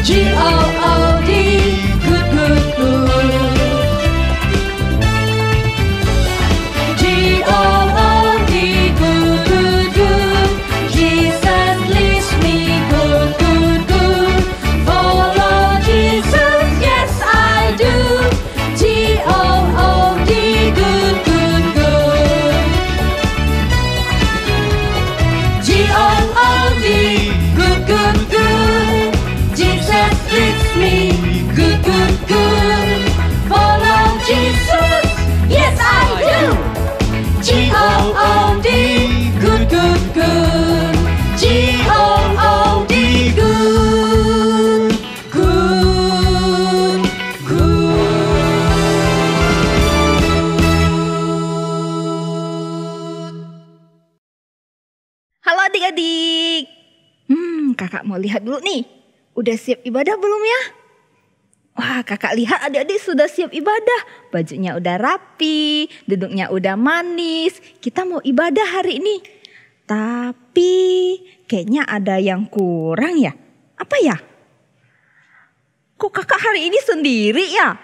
G-O-O-D, good, good, good. G-O-O-D, good, good, good. Jesus leads me good, good, good. Follow Jesus, yes I do. G-O-O-D, good, good, good. G-O-O-D, good, good, good. Jesus leads me good, good, good. Follow Jesus, yes I do. G-O-O-D, good, good, good. G-O-O-D, good, good, good. Halo adik-adik. Kakak mau lihat dulu nih. Udah siap ibadah belum ya? Wah, kakak lihat adik-adik sudah siap ibadah. Bajunya udah rapi, duduknya udah manis. Kita mau ibadah hari ini. Tapi kayaknya ada yang kurang ya. Apa ya? Kok kakak hari ini sendiri ya?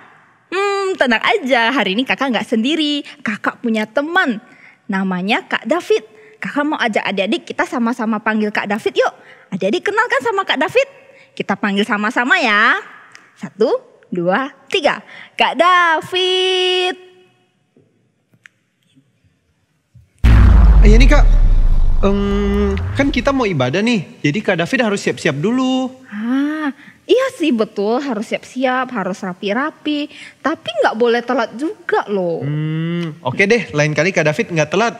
Tenang aja, hari ini kakak gak sendiri. Kakak punya teman, namanya Kak David. Kakak mau ajak adik-adik kita sama-sama panggil Kak David yuk. Adik-adik kenal kan sama Kak David? Kita panggil sama-sama ya. 1, 2, 3. Kak David. Ya nih Kak, kan kita mau ibadah nih. Jadi Kak David harus siap-siap dulu. Iya sih betul, harus siap-siap, harus rapi-rapi. Tapi gak boleh telat juga loh. Oke deh, lain kali Kak David gak telat.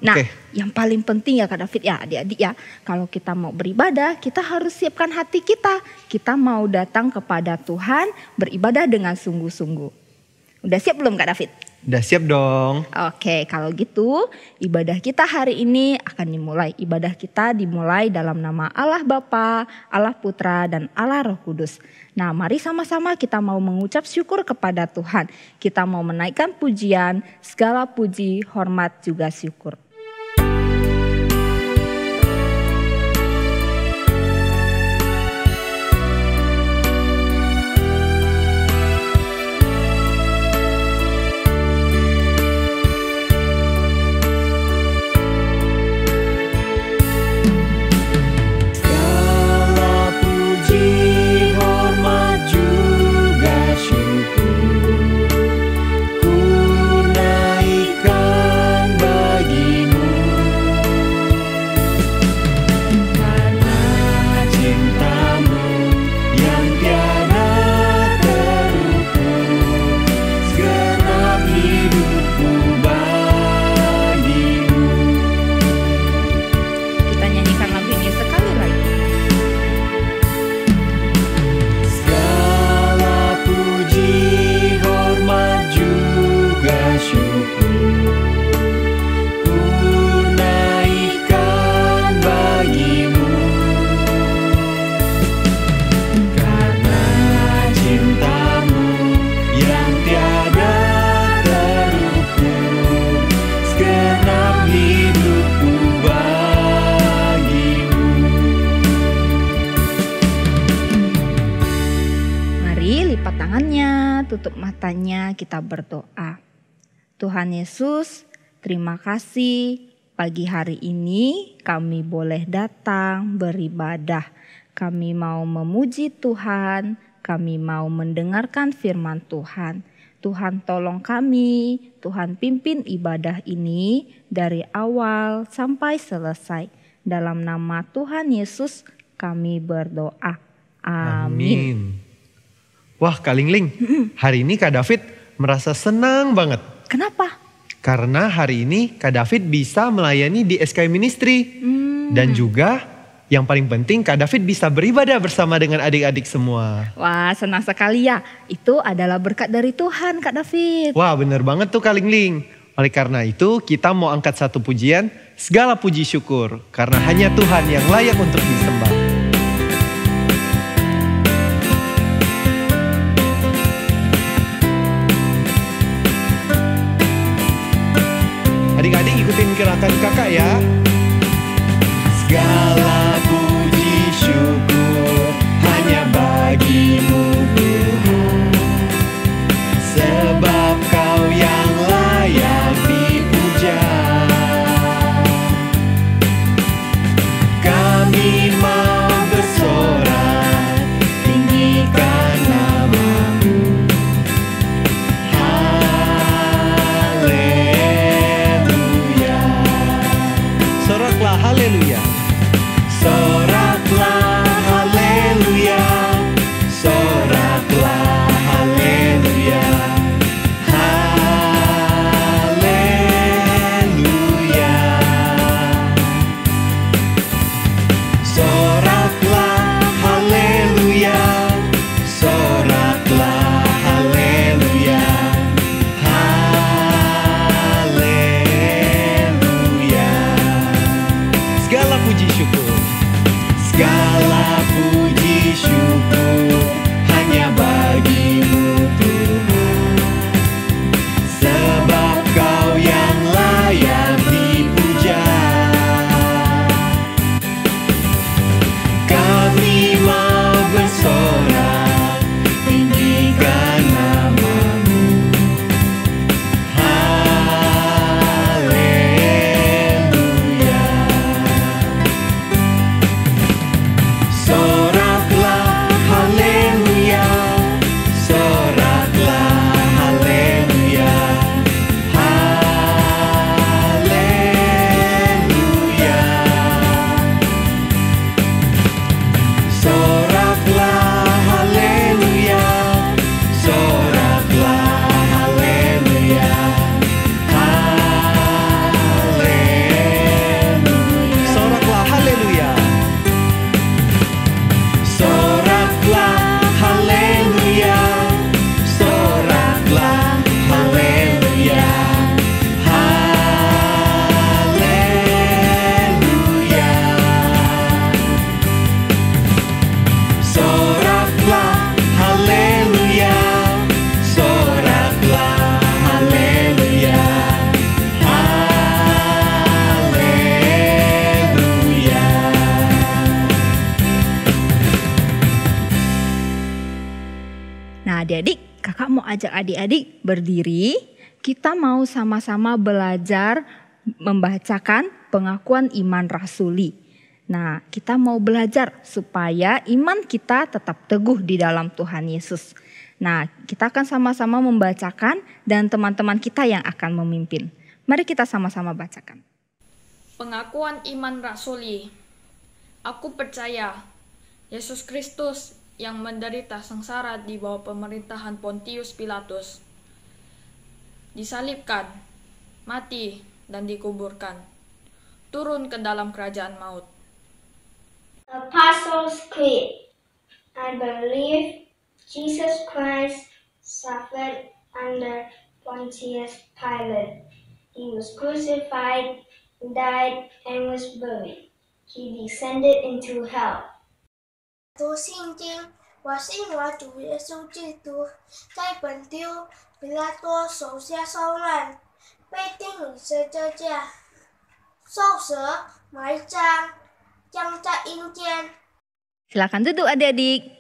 Nah, Oke. yang paling penting ya Kak David ya adik-adik ya. Kalau kita mau beribadah, kita harus siapkan hati kita. Kita mau datang kepada Tuhan beribadah dengan sungguh-sungguh. Udah siap belum Kak David? Udah siap dong. Oke, kalau gitu ibadah kita hari ini akan dimulai. Ibadah kita dimulai dalam nama Allah Bapa, Allah Putra, dan Allah Roh Kudus. Nah, mari sama-sama kita mau mengucap syukur kepada Tuhan. Kita mau menaikkan pujian, segala puji, hormat, juga syukur. Tutup matanya, kita berdoa. Tuhan Yesus, terima kasih pagi hari ini kami boleh datang beribadah. Kami mau memuji Tuhan, kami mau mendengarkan firman Tuhan. Tuhan tolong kami, Tuhan pimpin ibadah ini dari awal sampai selesai. Dalam nama Tuhan Yesus kami berdoa. Amin. Wah Kak Lingling, hari ini Kak David merasa senang banget. Kenapa? Karena hari ini Kak David bisa melayani di SKI Ministry. Dan juga yang paling penting Kak David bisa beribadah bersama dengan adik-adik semua. Wah senang sekali ya, itu adalah berkat dari Tuhan Kak David. Wah bener banget tuh Kak Lingling. Oleh karena itu kita mau angkat satu pujian, segala puji syukur. Karena hanya Tuhan yang layak untuk disembah. Adik-adik ikutin gerakan kakak ya. Segala puji syukur hanya bagi Nah adik-adik, kakak mau ajak adik-adik berdiri. Kita mau sama-sama belajar membacakan pengakuan iman rasuli. Nah kita mau belajar supaya iman kita tetap teguh di dalam Tuhan Yesus. Nah kita akan sama-sama membacakan dan teman-teman kita yang akan memimpin. Mari kita sama-sama bacakan. Pengakuan iman rasuli. Aku percaya Yesus Kristus yang menderita sengsara di bawah pemerintahan Pontius Pilatus, disalibkan, mati, dan dikuburkan, turun ke dalam kerajaan maut. Apostles' Creed. I believe Jesus Christ suffered under Pontius Pilate. He was crucified, died, and was buried. He descended into hell. 读圣经，我信我主耶稣基督，在本丢比拉多手下受难，被钉于十字架，受死，埋葬，葬在阴间。 Silakan duduk adik-adik.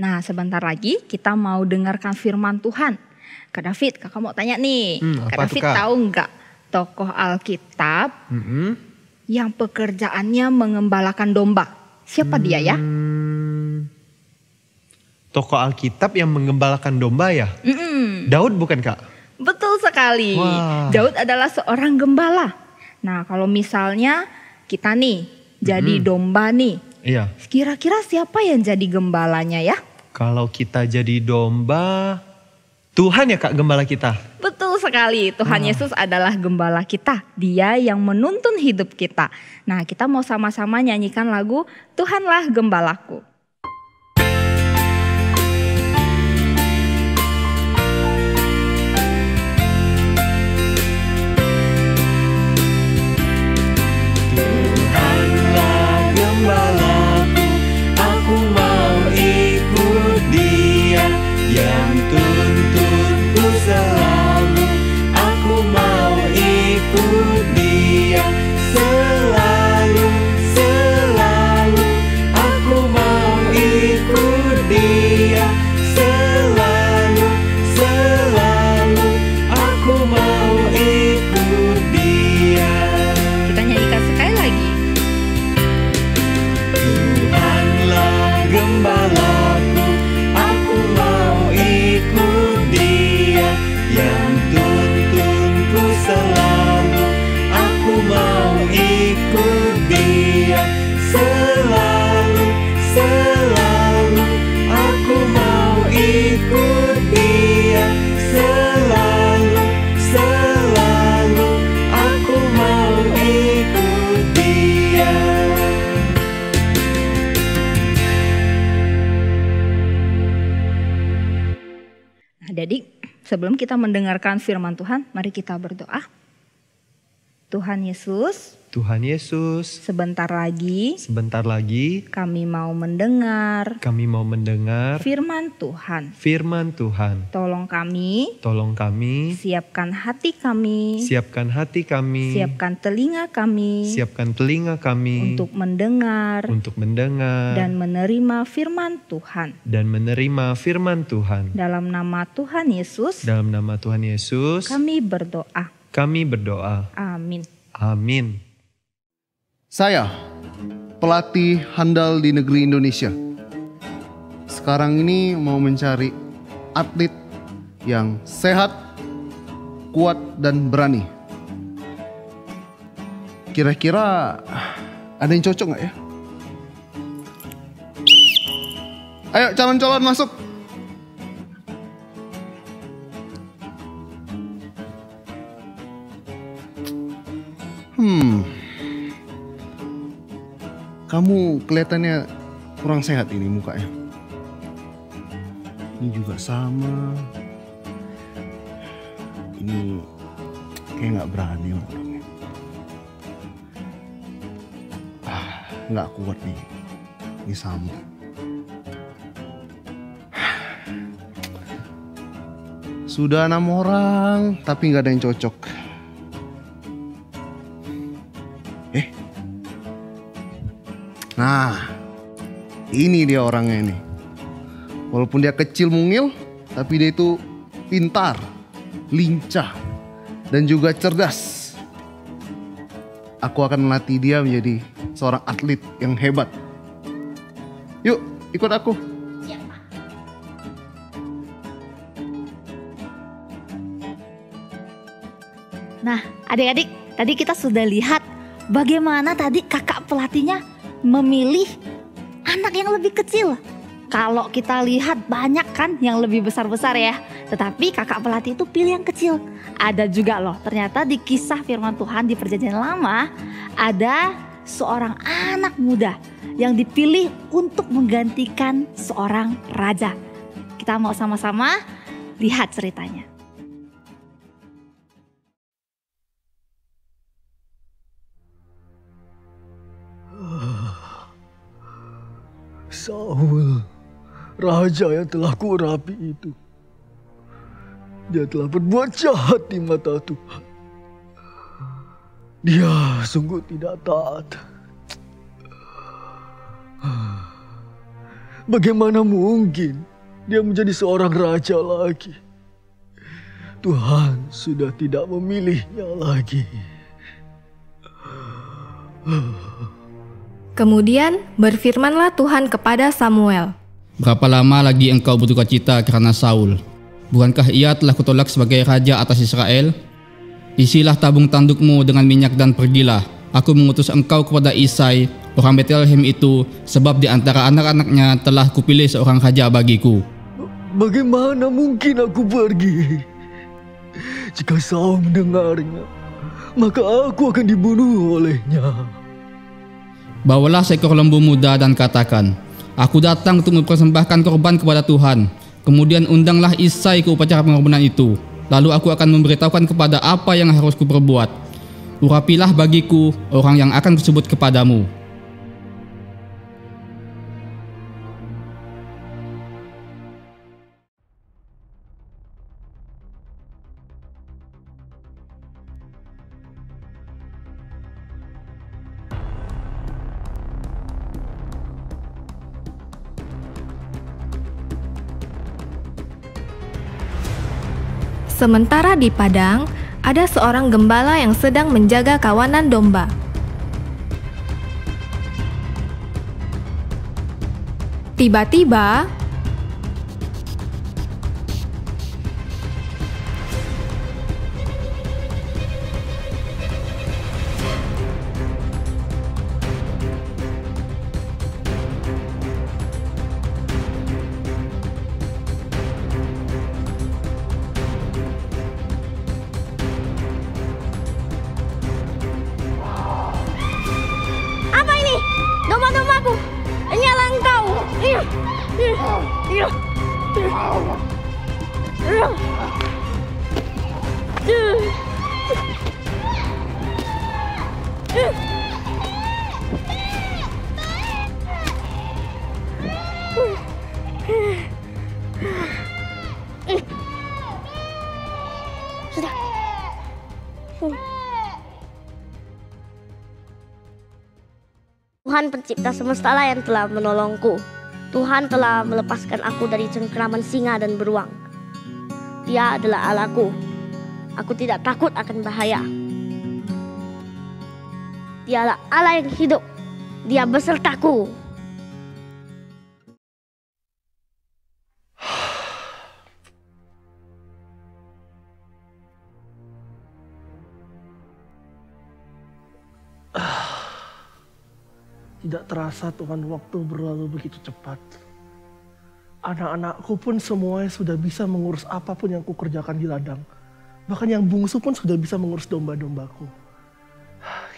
Nah sebentar lagi kita mau dengarkan firman Tuhan. Kak David, kakak mau tanya nih. Kak David tahu nggak tokoh Alkitab yang pekerjaannya mengembalakan domba? Siapa dia ya? Tokoh Alkitab yang menggembalakan domba ya? Daud bukan Kak? Betul sekali. Wah. Daud adalah seorang gembala. Nah kalau misalnya kita nih jadi domba nih. Iya. Kira-kira siapa yang jadi gembalanya ya? Kalau kita jadi domba, Tuhan ya Kak gembala kita? Betul sekali, Tuhan Yesus adalah gembala kita. Dia yang menuntun hidup kita. Nah kita mau sama-sama nyanyikan lagu Tuhanlah Gembalaku. Tuhanlah gembalaku, aku mau ikut Dia yang tuntunku selalu. Aku mau ikut Dia selalu, selalu. Aku mau ikut Dia selalu, selalu. Aku mau ikut Dia. Kita nyanyikan sekali lagi. Tuhanlah gembalaku, aku mau ikut Dia yang tuntunku selalu. Aku mau ikut Dia selalu, selalu. Aku mau ikut Dia selalu, selalu. Aku mau ikut Dia. Nah, adik, sebelum kita mendengarkan firman Tuhan, mari kita berdoa. Tuhan Yesus, Tuhan Yesus, sebentar lagi sebentar lagi kami mau mendengar kami mau mendengar firman Tuhan. firman Tuhan. Tolong kami, Tolong kami, siapkan hati kami, siapkan hati kami, siapkan telinga kami siapkan telinga kami untuk mendengar untuk mendengar dan menerima firman Tuhan. dan menerima firman Tuhan. Dalam nama Tuhan Yesus, Dalam nama Tuhan Yesus, kami berdoa. kami berdoa. Amin. Amin. Saya, pelatih handal di negeri Indonesia. Sekarang ini mau mencari atlet yang sehat, kuat, dan berani. Kira-kira ada yang cocok nggak ya? Ayo calon-calon masuk. Kamu kelihatannya kurang sehat ini mukanya. Ini juga sama. Ini kayak nggak berani orangnya. Nggak kuat nih. Ini sama. Sudah 6 orang, tapi nggak ada yang cocok. Nah, ini dia orangnya ini. Walaupun dia kecil mungil, tapi dia itu pintar, lincah, dan juga cerdas. Aku akan melatih dia menjadi seorang atlet yang hebat. Yuk, ikut aku. Nah, adik-adik, tadi kita sudah lihat bagaimana tadi kakak pelatihnya memilih anak yang lebih kecil. Kalau kita lihat banyak kan yang lebih besar-besar ya. Tetapi kakak pelatih itu pilih yang kecil. Ada juga loh, ternyata di kisah firman Tuhan di Perjanjian Lama ada seorang anak muda yang dipilih untuk menggantikan seorang raja. Kita mau sama-sama lihat ceritanya. Saul, raja yang telah kuurapi itu, dia telah berbuat jahat di mata Tuhan. Dia sungguh tidak taat. Bagaimana mungkin dia menjadi seorang raja lagi? Tuhan sudah tidak memilihnya lagi. Kemudian berfirmanlah Tuhan kepada Samuel. Berapa lama lagi engkau berduka cita karena Saul? Bukankah ia telah kutolak sebagai raja atas Israel? Isilah tabung tandukmu dengan minyak dan pergilah. Aku mengutus engkau kepada Isai, orang Betlehem itu, sebab di antara anak-anaknya telah kupilih seorang raja bagiku. Bagaimana mungkin aku pergi? Jika Saul mendengarnya, maka aku akan dibunuh olehnya. Bawalah seekor lembu muda dan katakan, aku datang untuk mempersembahkan korban kepada Tuhan. Kemudian undanglah Isai ke upacara pengorbanan itu. Lalu aku akan memberitahukan kepada apa yang harus kuperbuat. Urapilah bagiku orang yang akan kusebut kepadamu. Sementara di padang, ada seorang gembala yang sedang menjaga kawanan domba. Tiba-tiba, domba-dombaku, nyala engkau. Sudah. Tuhan pencipta semesta lah yang telah menolongku. Tuhan telah melepaskan aku dari cengkeraman singa dan beruang. Dia adalah Allahku. Aku tidak takut akan bahaya. Dialah Allah yang hidup. Dia besertaku. Tidak terasa Tuhan, waktu berlalu begitu cepat. Anak-anakku pun semuanya sudah bisa mengurus apapun yang kukerjakan di ladang. Bahkan yang bungsu pun sudah bisa mengurus domba-dombaku.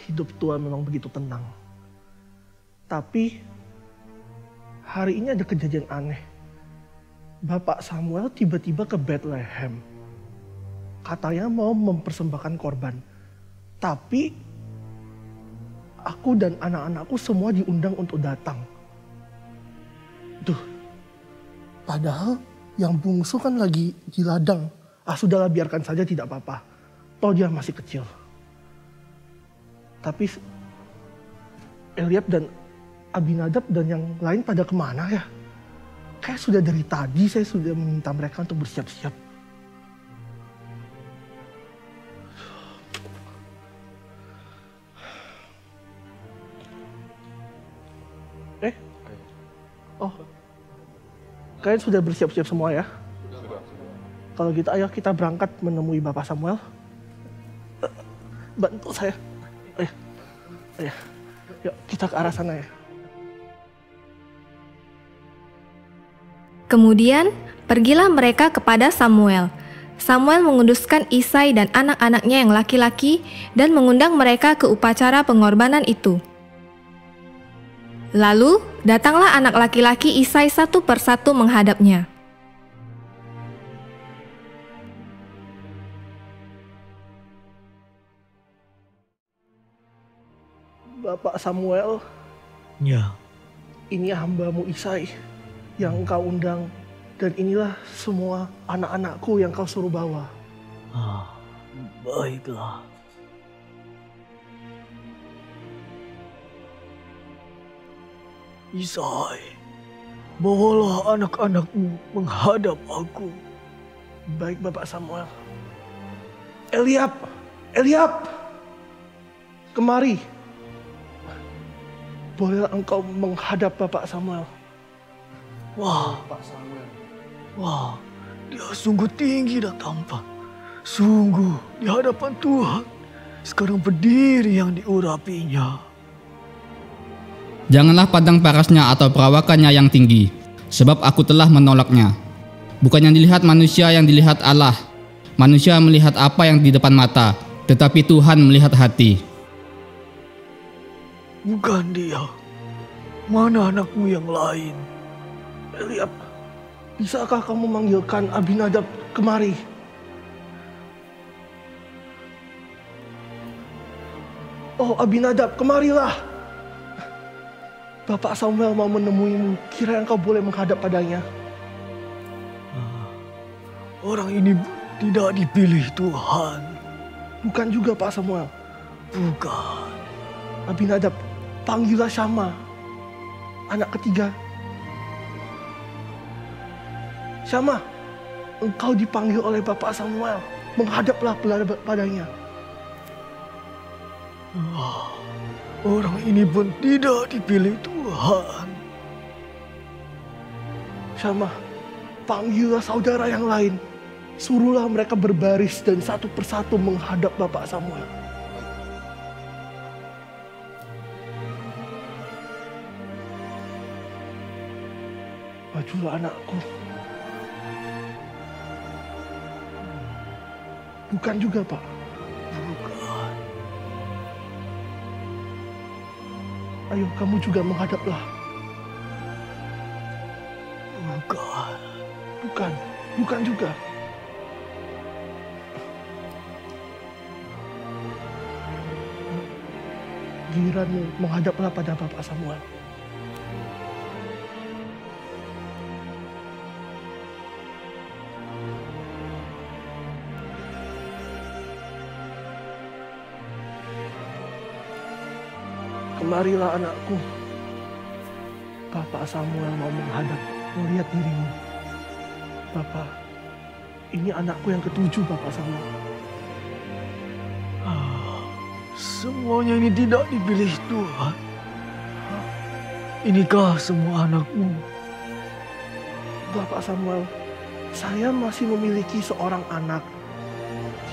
Hidup Tuhan memang begitu tenang. Tapi hari ini ada kejadian aneh. Bapak Samuel tiba-tiba ke Bethlehem. Katanya mau mempersembahkan korban. Tapi aku dan anak-anakku semua diundang untuk datang. Duh, padahal yang bungsu kan lagi di ladang. Sudahlah, biarkan saja, tidak apa-apa. Toh dia masih kecil. Tapi Eliab dan Abinadab dan yang lain pada kemana ya? Kayak sudah dari tadi saya sudah meminta mereka untuk bersiap-siap. Oh, kalian sudah bersiap-siap semua ya? Kalau gitu ayo kita berangkat menemui Bapak Samuel. Bantu saya. Ayo. Yuk kita ke arah sana ya. Kemudian, pergilah mereka kepada Samuel. Samuel menguduskan Isai dan anak-anaknya yang laki-laki dan mengundang mereka ke upacara pengorbanan itu. Lalu, datanglah anak laki-laki Isai satu persatu menghadapnya. Bapak Samuel, Ya, ini hambamu Isai yang engkau undang, dan inilah semua anak-anakku yang kau suruh bawa. baiklah. Isai, bawalah anak-anakmu menghadap aku. Baik Bapak Samuel. Eliab, kemari. Bolehlah engkau menghadap Bapak Samuel. Wah, dia sungguh tinggi dan tampan. Sungguh di hadapan Tuhan. Sekarang berdiri yang diurapinya. Janganlah pandang parasnya atau perawakannya yang tinggi, sebab aku telah menolaknya. Bukan yang dilihat manusia yang dilihat Allah. Manusia melihat apa yang di depan mata, tetapi Tuhan melihat hati. Bukan dia. Mana anakmu yang lain? Eliab, bisakah kamu memanggilkan Abinadab kemari? Oh Abinadab, kemarilah. Bapak Samuel mau menemuimu, kira engkau boleh menghadap padanya. Orang ini tidak dipilih Tuhan. Bukan juga Pak Samuel. Bukan. Abinadab, panggillah Syama, anak ketiga. Syama, engkau dipanggil oleh Bapak Samuel, menghadaplah padanya. Orang ini pun tidak dipilih Tuhan. Syama, panggillah saudara yang lain. Suruhlah mereka berbaris dan satu persatu menghadap Bapak Samuel. Majulah anakku. Bukan juga Pak. Bukan. Ayo kamu juga menghadaplah. Bukan juga. Giliranmu menghadaplah pada Bapak Samuel. Kemarilah anakku. Bapak Samuel mau menghadap, melihat dirimu. Bapak, ini anakku yang ketujuh Bapak Samuel. Semuanya ini tidak dipilih Tuhan. Inikah semua anakmu? Bapak Samuel, saya masih memiliki seorang anak.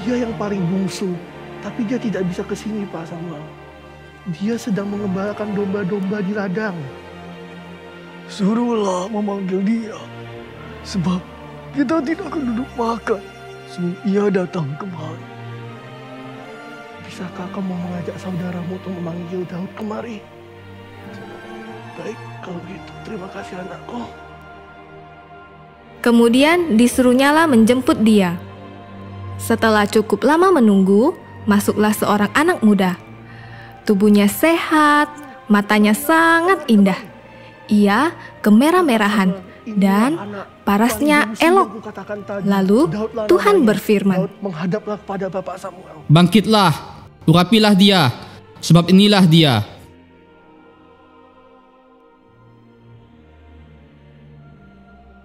Dia yang paling bungsu, tapi dia tidak bisa ke sini Pak Samuel. Dia sedang mengembalakan domba-domba di ladang. Suruhlah memanggil dia. Sebab kita tidak akan duduk makan sebelum ia datang kemari. Bisakah kamu mengajak saudaramu untuk memanggil Daud kemari? Baik, kalau gitu terima kasih anakku. Kemudian disuruhnyalah menjemput dia. Setelah cukup lama menunggu, masuklah seorang anak muda. Tubuhnya sehat, matanya sangat indah. Ia kemerah-merahan dan parasnya elok. Lalu Tuhan berfirman, menghadaplah kepada Bapak Samuel. Bangkitlah, urapilah dia, sebab inilah dia.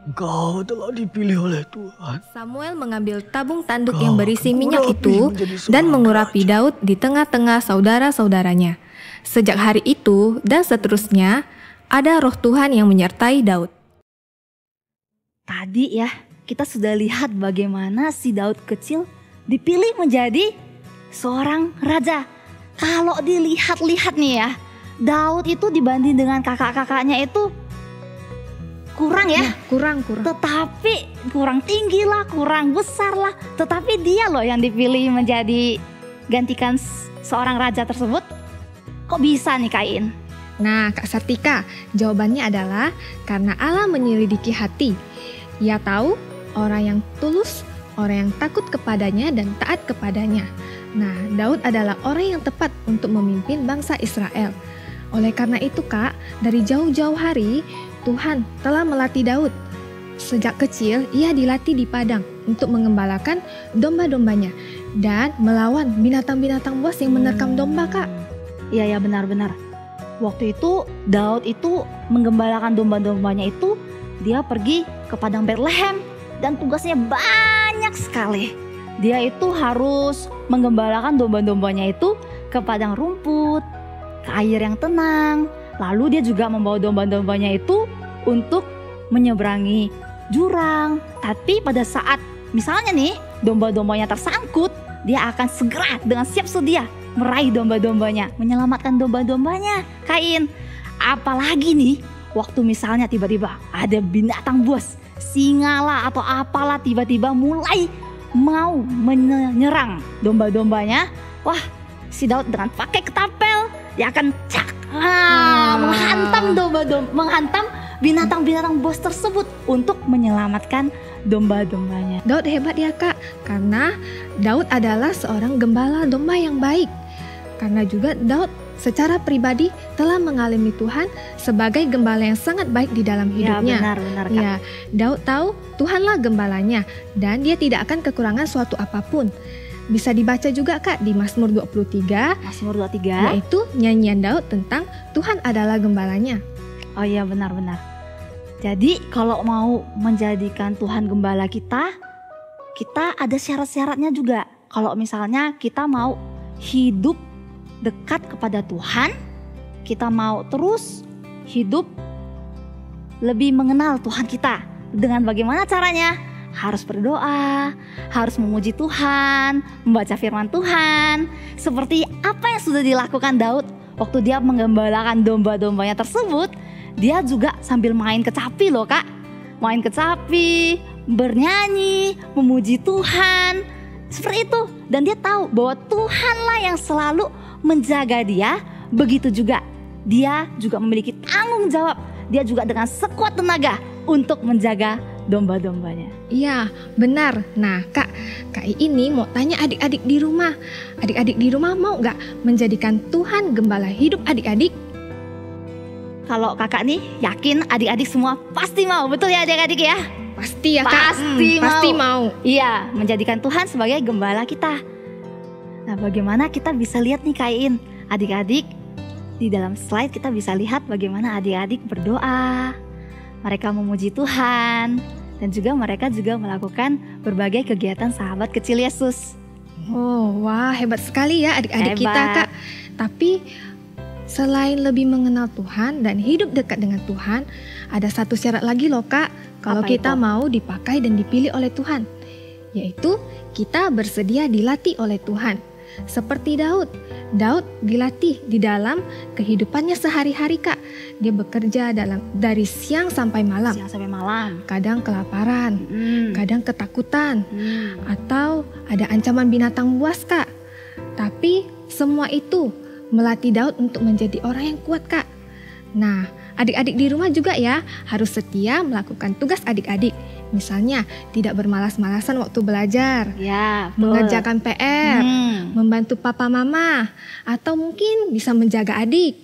engkau telah dipilih oleh Tuhan. Samuel mengambil tabung tanduk yang berisi minyak itu dan mengurapi Daud di tengah-tengah saudara-saudaranya. Sejak hari itu dan seterusnya, ada roh Tuhan yang menyertai Daud. Tadi ya, kita sudah lihat bagaimana si Daud kecil dipilih menjadi seorang raja. Kalau dilihat-lihat nih ya, Daud itu dibanding dengan kakak-kakaknya itu kurang ya. Kurang. Tetapi kurang tinggi lah, kurang besar lah. Tetapi dia loh yang dipilih menjadi gantikan seorang raja tersebut. Kok bisa nih Kain? Nah, Kak Sartika, jawabannya adalah karena Allah menyelidiki hati. Ia tahu orang yang tulus, orang yang takut kepadanya dan taat kepadanya. Nah, Daud adalah orang yang tepat untuk memimpin bangsa Israel. Oleh karena itu Kak, dari jauh-jauh hari Tuhan telah melatih Daud. Sejak kecil ia dilatih di padang untuk mengembalakan domba-dombanya dan melawan binatang-binatang buas yang menerkam domba Kak. Iya benar-benar. Waktu itu Daud itu menggembalakan domba-dombanya itu, dia pergi ke padang Betlehem dan tugasnya banyak sekali. Dia itu harus menggembalakan domba-dombanya itu ke padang rumput, ke air yang tenang. Lalu dia juga membawa domba-dombanya itu untuk menyeberangi jurang. Tapi pada saat misalnya nih domba-dombanya tersangkut, dia akan segera dengan siap sedia meraih domba-dombanya, menyelamatkan domba-dombanya. Kain, apalagi nih waktu misalnya tiba-tiba ada binatang buas, singa lah atau apalah tiba-tiba mulai mau menyerang domba-dombanya. Wah, si Daud dengan pakai ketapel, dia akan menghantam binatang-binatang buas tersebut untuk menyelamatkan domba-dombanya. Daud hebat ya Kak, karena Daud adalah seorang gembala domba yang baik. Karena juga Daud secara pribadi telah mengalami Tuhan sebagai gembala yang sangat baik di dalam hidupnya. Ya, benar Kak. Ya, Daud tahu Tuhanlah gembalanya dan dia tidak akan kekurangan suatu apapun. Bisa dibaca juga Kak di Mazmur 23. Mazmur 23 yaitu nyanyian Daud tentang Tuhan adalah gembalanya. Oh iya benar-benar. Jadi kalau mau menjadikan Tuhan gembala kita ada syarat-syaratnya juga. Kalau misalnya kita mau hidup dekat kepada Tuhan, kita mau terus hidup lebih mengenal Tuhan kita. Dengan bagaimana caranya? Harus berdoa, harus memuji Tuhan, membaca firman Tuhan. Seperti apa yang sudah dilakukan Daud waktu dia menggembalakan domba-dombanya tersebut. Dia juga sambil main kecapi loh Kak. Main kecapi, bernyanyi, memuji Tuhan. Seperti itu. Dan dia tahu bahwa Tuhanlah yang selalu menjaga dia. Begitu juga dia juga memiliki tanggung jawab. Dia juga dengan sekuat tenaga untuk menjaga domba-dombanya. Iya, benar. Nah, Kak ini mau tanya adik-adik di rumah. Adik-adik di rumah mau gak menjadikan Tuhan gembala hidup adik-adik? Kalau kakak nih yakin adik-adik semua pasti mau, betul ya adik-adik ya? Pasti ya Kak, pasti mau. Iya, menjadikan Tuhan sebagai gembala kita. Nah, bagaimana kita bisa lihat nih Kain, adik-adik di dalam slide kita bisa lihat bagaimana adik-adik berdoa. Mereka memuji Tuhan dan juga mereka juga melakukan berbagai kegiatan sahabat kecil Yesus. Oh, wah hebat sekali ya adik-adik kita Kak. Tapi selain lebih mengenal Tuhan dan hidup dekat dengan Tuhan, ada satu syarat lagi loh Kak, kalau kita mau dipakai dan dipilih oleh Tuhan, yaitu kita bersedia dilatih oleh Tuhan. Seperti Daud dilatih di dalam kehidupannya sehari-hari Kak. Dia bekerja dari siang sampai malam. Kadang kelaparan, kadang ketakutan, atau ada ancaman binatang buas Kak. Tapi semua itu melatih Daud untuk menjadi orang yang kuat Kak. Nah, adik-adik di rumah juga ya harus setia melakukan tugas adik-adik. Misalnya tidak bermalas-malasan waktu belajar, mengerjakan PR, membantu papa mama, atau mungkin bisa menjaga adik.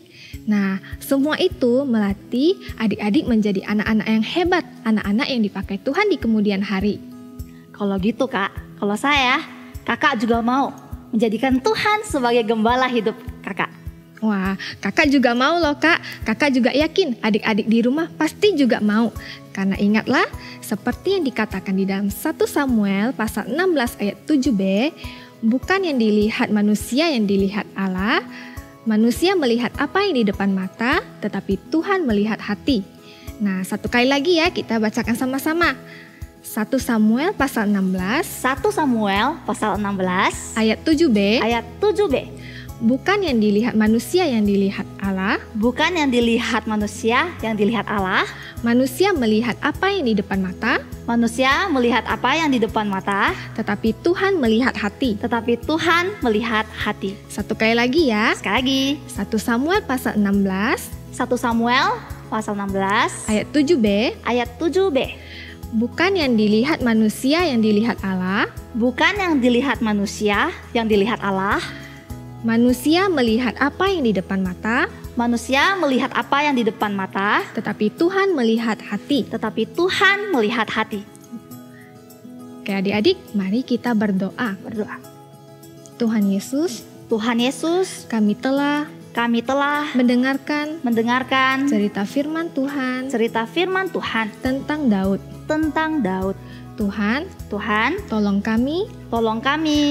Nah, semua itu melatih adik-adik menjadi anak-anak yang hebat, anak-anak yang dipakai Tuhan di kemudian hari. Kalau gitu Kak, kalau kakak juga mau menjadikan Tuhan sebagai gembala hidup kakak. Wah, kakak juga mau loh kak. Kakak juga yakin adik-adik di rumah pasti juga mau. Karena ingatlah, seperti yang dikatakan di dalam 1 Samuel pasal 16 ayat 7b, bukan yang dilihat manusia yang dilihat Allah. Manusia melihat apa yang di depan mata, tetapi Tuhan melihat hati. Nah, satu kali lagi ya kita bacakan sama-sama. 1 Samuel pasal 16. 1 Samuel pasal 16 ayat 7b. Ayat 7b. Bukan yang dilihat manusia yang dilihat Allah. Bukan yang dilihat manusia yang dilihat Allah. Manusia melihat apa yang di depan mata. Manusia melihat apa yang di depan mata. Tetapi Tuhan melihat hati. Tetapi Tuhan melihat hati. Satu kali lagi ya. Sekali lagi. 1 Samuel pasal 16. 1 Samuel pasal 16. Ayat 7b. Ayat 7b. Bukan yang dilihat manusia yang dilihat Allah. Bukan yang dilihat manusia yang dilihat Allah. Manusia melihat apa yang di depan mata. Manusia melihat apa yang di depan mata. Tetapi Tuhan melihat hati. Tetapi Tuhan melihat hati. Oke adik-adik, mari kita berdoa. Tuhan Yesus, kami telah mendengarkan cerita firman Tuhan tentang Daud. Tuhan, tolong kami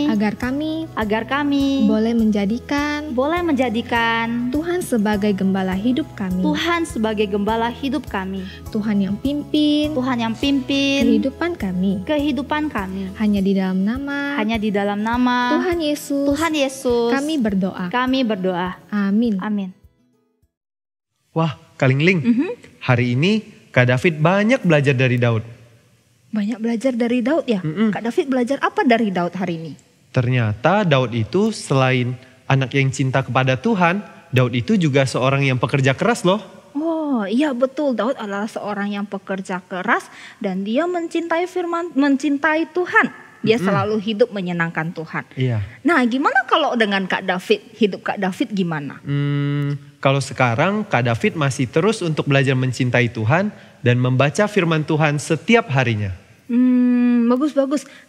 agar kami boleh menjadikan Tuhan sebagai gembala hidup kami. Tuhan yang pimpin kehidupan kami. Hanya di dalam nama Tuhan Yesus kami berdoa. Amin. Wah, Kak Lingling, hari ini Kak David banyak belajar dari Daud. Banyak belajar dari Daud ya? Kak David belajar apa dari Daud hari ini? Ternyata Daud itu selain anak yang cinta kepada Tuhan, Daud itu juga seorang yang pekerja keras loh. Oh iya betul, Daud adalah seorang yang pekerja keras dan dia mencintai Tuhan. Dia selalu hidup menyenangkan Tuhan. Iya. Nah gimana kalau dengan Kak David? Hidup Kak David gimana? Kalau sekarang Kak David masih terus untuk belajar mencintai Tuhan dan membaca firman Tuhan setiap harinya. Bagus.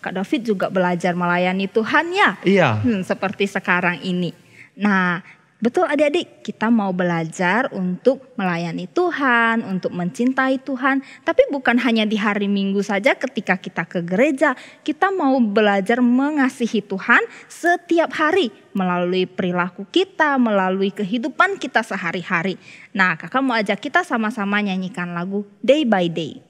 Kak David juga belajar melayani Tuhan ya? Iya. Seperti sekarang ini. Nah, betul adik-adik, kita mau belajar untuk melayani Tuhan, untuk mencintai Tuhan. Tapi bukan hanya di hari Minggu saja ketika kita ke gereja. Kita mau belajar mengasihi Tuhan setiap hari. Melalui perilaku kita, melalui kehidupan kita sehari-hari. Nah, kakak mau ajak kita sama-sama nyanyikan lagu Day by Day.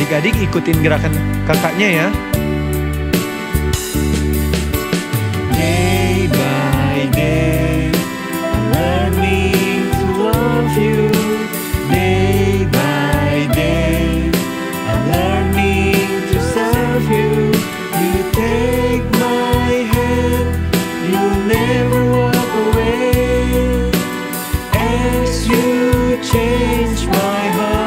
Adik-adik ikutin gerakan kakaknya ya. Day by day, I'm learning to love you. Day by day, I'm learning to serve you. You take my hand, you never walk away. As you change my heart.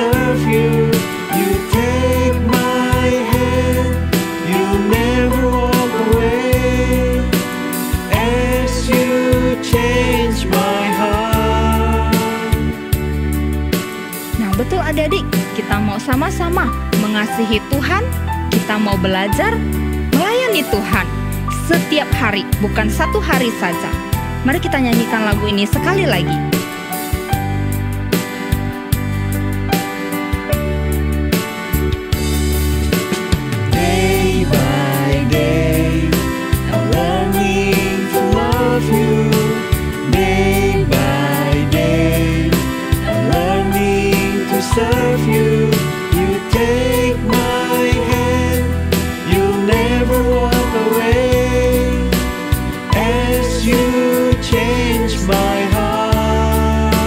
Serve you, you take my hand, you never walk away, as you change my heart. Nah betul adik-adik, kita mau sama-sama mengasihi Tuhan, kita mau belajar melayani Tuhan setiap hari, bukan satu hari saja. Mari kita nyanyikan lagu ini sekali lagi. Serve you, you take my hand, you never walk away, as you change my heart,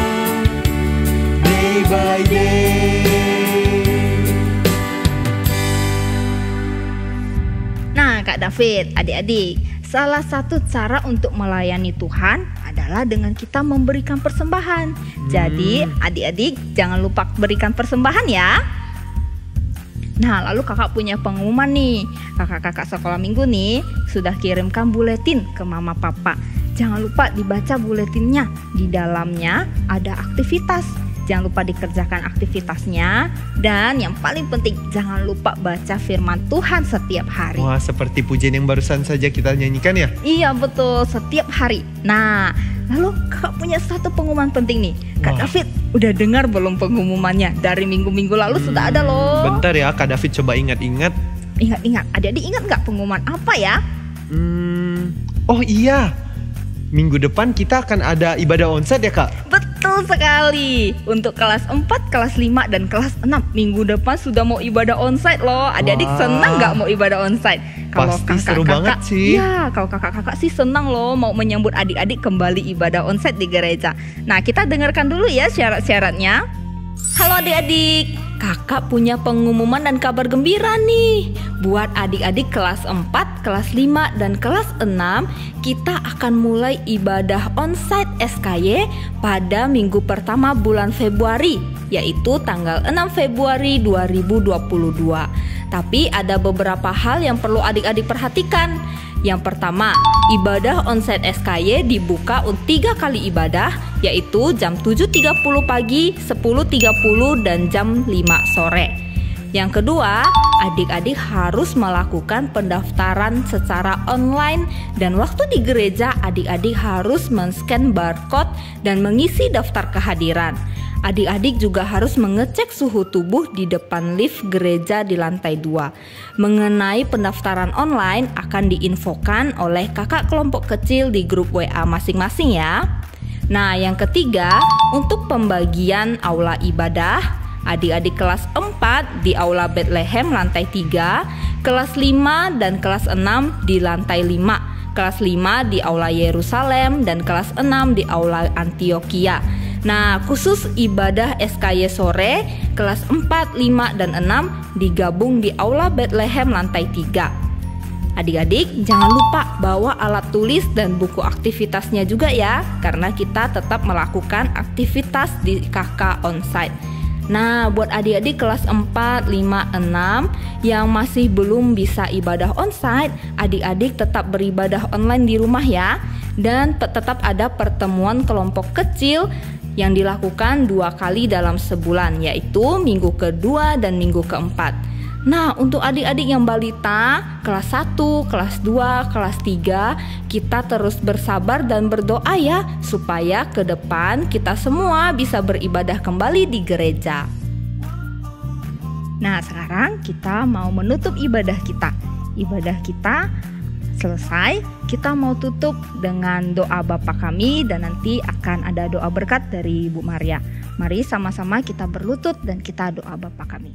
day by day. Nah Kak David, adik-adik, salah satu cara untuk melayani Tuhan adalah dengan kita memberikan persembahan. Jadi adik-adik jangan lupa berikan persembahan ya. Nah, lalu kakak punya pengumuman nih. Kakak-kakak sekolah minggu nih sudah kirimkan buletin ke mama papa. Jangan lupa dibaca buletinnya. Di dalamnya ada aktivitas. Jangan lupa dikerjakan aktivitasnya. Dan yang paling penting, jangan lupa baca firman Tuhan setiap hari. Wah, seperti pujian yang barusan saja kita nyanyikan ya? Iya betul, setiap hari. Nah, lalu kakak punya satu pengumuman penting nih. Kak David, udah dengar belum pengumumannya? Dari minggu-minggu lalu sudah ada loh. Bentar ya, Kak David coba ingat-ingat. Ingat-ingat, adik-adik ingat gak pengumuman apa ya? Oh iya, minggu depan kita akan ada ibadah onsite ya Kak? Betul sekali. Untuk kelas 4, kelas 5, dan kelas 6 minggu depan sudah mau ibadah onsite loh. Adik-adik senang gak mau ibadah onsite? Kalau pasti seru banget sih. Iya, kalau kakak-kakak sih senang loh mau menyambut adik-adik kembali ibadah onsite di gereja. Nah, kita dengarkan dulu ya syarat-syaratnya. Halo adik-adik, kakak punya pengumuman dan kabar gembira nih. Buat adik-adik kelas 4, kelas 5, dan kelas 6, kita akan mulai ibadah onsite SKY pada minggu pertama bulan Februari, yaitu tanggal 6 Februari 2022. Tapi ada beberapa hal yang perlu adik-adik perhatikan. Yang pertama, ibadah onsite SKY dibuka untuk 3 kali ibadah, yaitu jam 7.30 pagi, 10.30, dan jam 5 sore. Yang kedua, adik-adik harus melakukan pendaftaran secara online, dan waktu di gereja adik-adik harus men-scan barcode dan mengisi daftar kehadiran. Adik-adik juga harus mengecek suhu tubuh di depan lift gereja di lantai 2. Mengenai pendaftaran online akan diinfokan oleh kakak kelompok kecil di grup WA masing-masing ya. Nah, yang ketiga, untuk pembagian aula ibadah, adik-adik kelas 4 di aula Bethlehem lantai 3, kelas 5 dan kelas 6 di lantai 5, kelas 5 di aula Yerusalem, dan kelas 6 di aula Antioquia. Nah, khusus ibadah SKY sore, kelas 4, 5, dan 6 digabung di aula Bethlehem lantai 3. Adik-adik jangan lupa bawa alat tulis dan buku aktivitasnya juga ya, karena kita tetap melakukan aktivitas di KK onsite. Nah, buat adik-adik kelas 4, 5, 6 yang masih belum bisa ibadah onsite, adik-adik tetap beribadah online di rumah ya. Dan tetap ada pertemuan kelompok kecil yang dilakukan 2 kali dalam sebulan, yaitu minggu kedua dan minggu keempat. Nah, untuk adik-adik yang balita kelas 1, kelas 2, kelas 3, kita terus bersabar dan berdoa ya, supaya ke depan kita semua bisa beribadah kembali di gereja. Nah, sekarang kita mau menutup ibadah kita. Ibadah kita selesai, kita mau tutup dengan doa Bapa kami, dan nanti akan ada doa berkat dari Bu Maria. Mari sama-sama kita berlutut dan kita doa Bapa kami.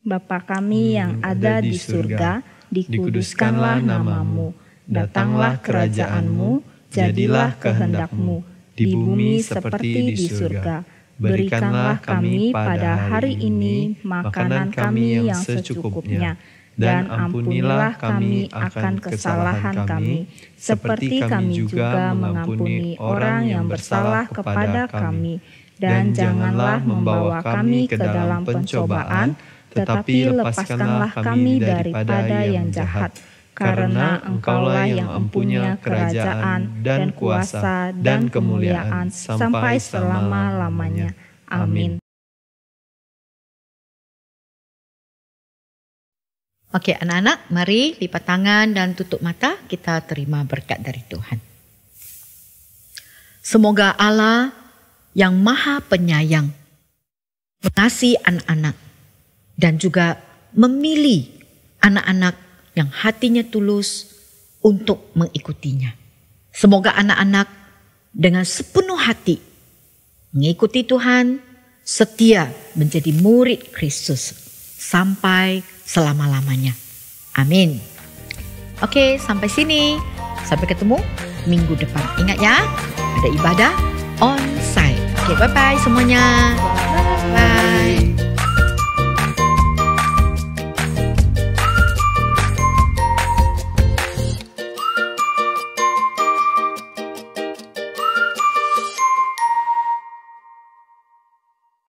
Bapa kami yang ada di surga, dikuduskanlah namamu, datanglah kerajaan-Mu, jadilah kehendak-Mu, di bumi seperti di surga. Berikanlah kami pada hari ini makanan kami yang secukupnya, dan ampunilah kami akan kesalahan kami, seperti kami juga mengampuni orang yang bersalah kepada kami. Dan janganlah membawa kami ke dalam pencobaan, tetapi lepaskanlah kami daripada yang jahat. Karena Engkaulah yang mempunyai kerajaan dan kuasa dan kemuliaan sampai selama-lamanya. Amin. Oke anak-anak, mari lipat tangan dan tutup mata, kita terima berkat dari Tuhan. Semoga Allah yang Maha Penyayang mengasihi anak-anak dan juga memilih anak-anak yang hatinya tulus untuk mengikutinya. Semoga anak-anak dengan sepenuh hati mengikuti Tuhan, setia menjadi murid Kristus sampai selama-lamanya. Amin. Oke, sampai sini. Sampai ketemu minggu depan. Ingat ya, ada ibadah onsite. Oke, bye-bye semuanya. Bye.